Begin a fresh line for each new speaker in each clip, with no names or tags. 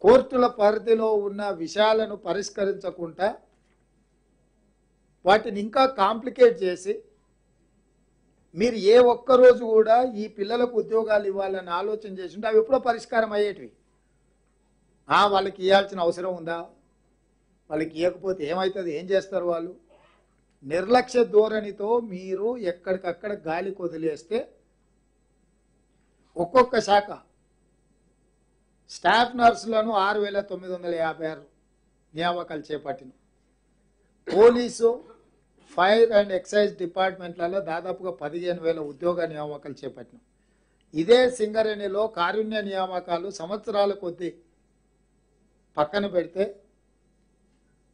కోర్టుల పరిధిలో ఉన్న విషయాలను పరిష్కరించకుండా వాటిని ఇంకా కాంప్లికేట్ చేసి మీరు ఏ ఒక్క రోజు కూడా ఈ పిల్లలకు ఉద్యోగాలు ఇవ్వాలని ఆలోచన చేసింటే అవి ఎప్పుడో పరిష్కారం అయ్యేటివి. వాళ్ళకి ఇవ్వాల్సిన అవసరం ఉందా? వాళ్ళకి ఇవ్వకపోతే ఏమవుతుంది? ఏం చేస్తారు వాళ్ళు? నిర్లక్ష్య ధోరణితో మీరు ఎక్కడికక్కడ గాలికి వదిలేస్తే ఒక్కొక్క శాఖ స్టాఫ్ నర్సులను 6,956 నియామకాలు చేపట్టిన, పోలీసు ఫైర్ అండ్ ఎక్సైజ్ డిపార్ట్మెంట్లలో దాదాపుగా 15,000 ఉద్యోగ నియామకాలు చేపట్టిన. ఇదే సింగరేణిలో కారుణ్య నియామకాలు సంవత్సరాల కొద్దీ పక్కన పెడితే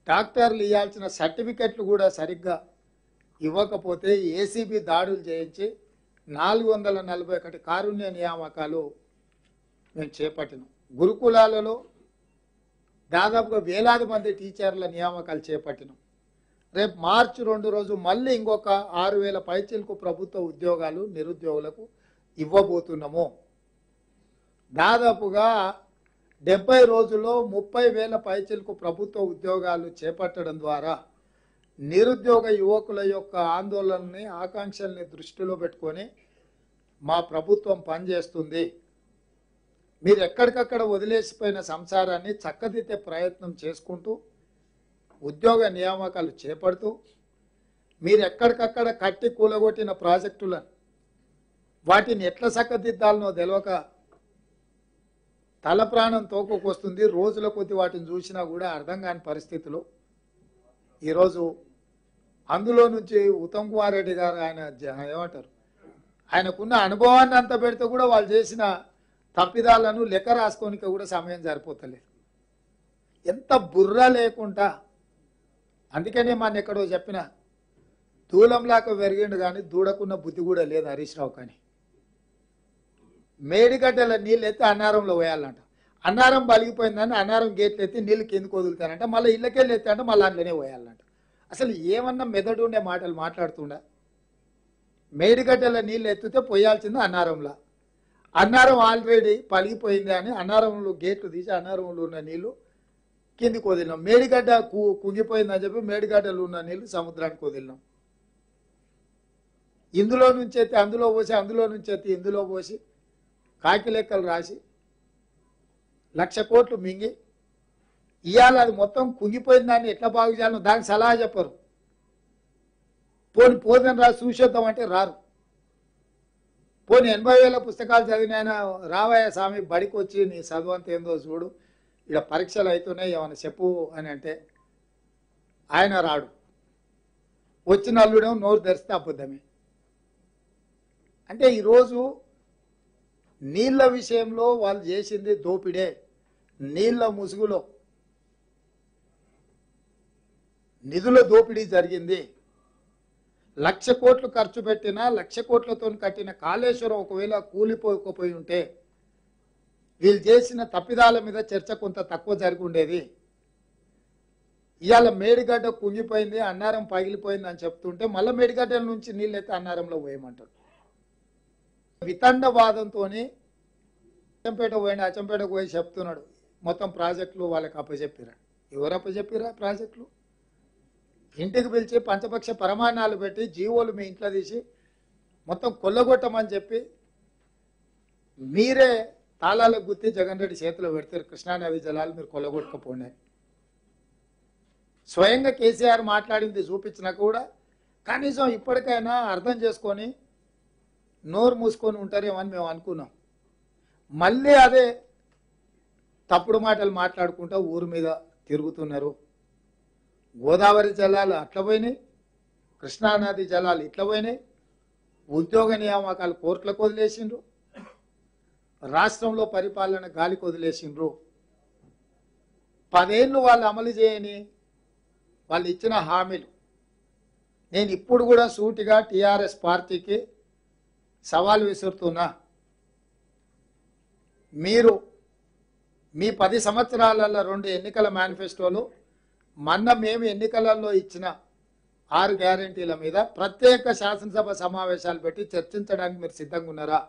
డాక్టర్లు ఇవ్వాల్సిన సర్టిఫికెట్లు కూడా సరిగ్గా ఇవ్వకపోతే ఏసీబీ దాడులు చేయించి 441 కారుణ్య నియామకాలు మేము చేపట్టినాం. గురుకులాలలో దాదాపుగా వేలాది మంది టీచర్ల నియామకాలు చేపట్టినాం. రేపు మార్చి 2 రోజు మళ్ళీ ఇంకొక 6,000 పైచిలకు ప్రభుత్వ ఉద్యోగాలు నిరుద్యోగులకు ఇవ్వబోతున్నాము. దాదాపుగా 70 రోజుల్లో 30,000 పైచిలకు ప్రభుత్వ ఉద్యోగాలు చేపట్టడం ద్వారా నిరుద్యోగ యువకుల యొక్క ఆందోళనని ఆకాంక్షల్ని దృష్టిలో పెట్టుకొని మా ప్రభుత్వం పనిచేస్తుంది. మీరు ఎక్కడికక్కడ వదిలేసిపోయిన సంసారాన్ని చక్కదిద్దే ప్రయత్నం చేసుకుంటూ ఉద్యోగ నియామకాలు చేపడుతూ మీరు ఎక్కడికక్కడ కట్టి కూలగొట్టిన ప్రాజెక్టులను వాటిని ఎట్లా చక్కదిద్దాలనో తెలియక తల ప్రాణం తోకొకొస్తుంది. రోజుల కొద్ది వాటిని చూసినా కూడా అర్థం కాని పరిస్థితులు. ఈరోజు అందులో నుంచి ఉత్తమ్ కుమార్ రెడ్డి గారు ఏమంటారు, ఆయనకున్న అనుభవాన్ని అంత పెడితే కూడా వాళ్ళు చేసిన తప్పిదాలను లెక్క రాసుకోనికి కూడా సమయం సరిపోతలేదు. ఎంత బుర్ర లేకుండా. అందుకనే మన ఎక్కడో చెప్పిన దూలంలాక పెరిగిండు కానీ దూడకున్న బుద్ధి కూడా లేదు హరీష్ రావు. కానీ మేడిగడ్డల నీళ్ళు ఎత్తి అన్నారంలో పోయాలంట. అన్నారం బలిగిపోయిందని అన్నారం గేట్లు ఎత్తి నీళ్ళు కిందకు వదులుతానంట, మళ్ళీ ఇళ్ళకెళ్ళి ఎత్తి అంటే మళ్ళీ అందులోనే పోయాలంట. అసలు ఏమన్నా మెదడు ఉండే మాటలు మాట్లాడుతుండా? మేడిగడ్డల నీళ్ళు ఎత్తితే పోయాల్సింది అన్నారంలో. అన్నారం ఆల్రెడీ పలిగిపోయింది అని అన్నారంలో గేట్లు తీసి అన్నారంలో ఉన్న నీళ్లు కిందికి వదిలినాం. మేడిగడ్డ కుంగిపోయిందని చెప్పి మేడిగడ్డలు ఉన్న నీళ్లు సముద్రానికి వదిలినాం. ఇందులో నుంచి ఎత్తి అందులో పోసి, అందులో నుంచి ఎత్తి ఇందులో పోసి కాకి లెక్కలు రాసి 1,00,000 కోట్లు మింగి ఇవాళ అది మొత్తం కుంగిపోయిన దాన్ని ఎట్లా బాగు చేయాలో దానికి సలహా చెప్పరు. పోదని రాసి చూసేద్దామంటే రారు. 80,000 పుస్తకాలు చదివిన ఆయన రావయ్య స్వామి బడికి వచ్చి నీ చదువు అంత ఏందో చూడు, ఇక్కడ పరీక్షలు అవుతున్నాయి ఏమైనా చెప్పు అని అంటే ఆయన రాడు. వచ్చిన అల్లుడేమో నోరు తెరిస్తే అబద్ధమే. అంటే ఈరోజు నీళ్ళ విషయంలో వాళ్ళు చేసింది దోపిడే. నీళ్ళ ముసుగులో నిధుల దోపిడీ జరిగింది. 1,00,000 కోట్లు ఖర్చు పెట్టిన 1,00,000 కోట్లతో కట్టిన కాళేశ్వరం ఒకవేళ కూలిపోకపోయి ఉంటే వీళ్ళు చేసిన తప్పిదాల మీద చర్చ కొంత తక్కువ జరిగి ఉండేది. ఇవాళ మేడిగడ్డ కుంగిపోయింది, అన్నారం పగిలిపోయింది అని చెప్తుంటే మళ్ళీ మేడిగడ్డల నుంచి నీళ్ళు అయితే అన్నారంలో పోయమంటారు. వితండవాదంతో అచ్చంపేట పోయింది, అచ్చంపేటకు పోయి చెప్తున్నాడు మొత్తం ప్రాజెక్టులు వాళ్ళకి అప్పచెప్పిరా. ఎవరు అప్పచెప్పిరా ప్రాజెక్టులు? ఇంటికి పిలిచి పంచపక్ష ప్రమాణాలు పెట్టి జీవోలు మీ ఇంట్లో తీసి మొత్తం కొల్లగొట్టమని చెప్పి మీరే తాళాలకు గుర్తి జగన్ రెడ్డి చేతిలో పెడతారు. కృష్ణానది జలాలు మీరు కొల్లగొట్టకపోండి. స్వయంగా కేసీఆర్ మాట్లాడింది చూపించినా కూడా కనీసం ఇప్పటికైనా అర్థం చేసుకొని నోరు మూసుకొని ఉంటారేమో అని మేము అనుకున్నాం. మళ్ళీ అదే తప్పుడు మాటలు మాట్లాడుకుంటూ ఊరు మీద తిరుగుతున్నారు. గోదావరి జలాలు అట్లా పోయినాయి, కృష్ణానది జలాలు ఇట్లా పోయినాయి, ఉద్యోగ నియామకాలు కోర్టులకు వదిలేసిండ్రు, రాష్ట్రంలో పరిపాలన గాలికి వదిలేసిండ్రు. 10 ఏళ్ళు వాళ్ళు అమలు చేయని వాళ్ళు ఇచ్చిన హామీలు నేను ఇప్పుడు కూడా సూటిగా టీఆర్ఎస్ పార్టీకి సవాల్ విసురుతున్నా. మీరు మీ 10 సంవత్సరాలలో 2 ఎన్నికల మేనిఫెస్టోలు మొన్న మేము ఎన్నికలలో ఇచ్చిన 6 గ్యారెంటీల మీద ప్రత్యేక శాసనసభ సమావేశాలు పెట్టి చర్చించడానికి మీరు సిద్ధంగా ఉన్నారా?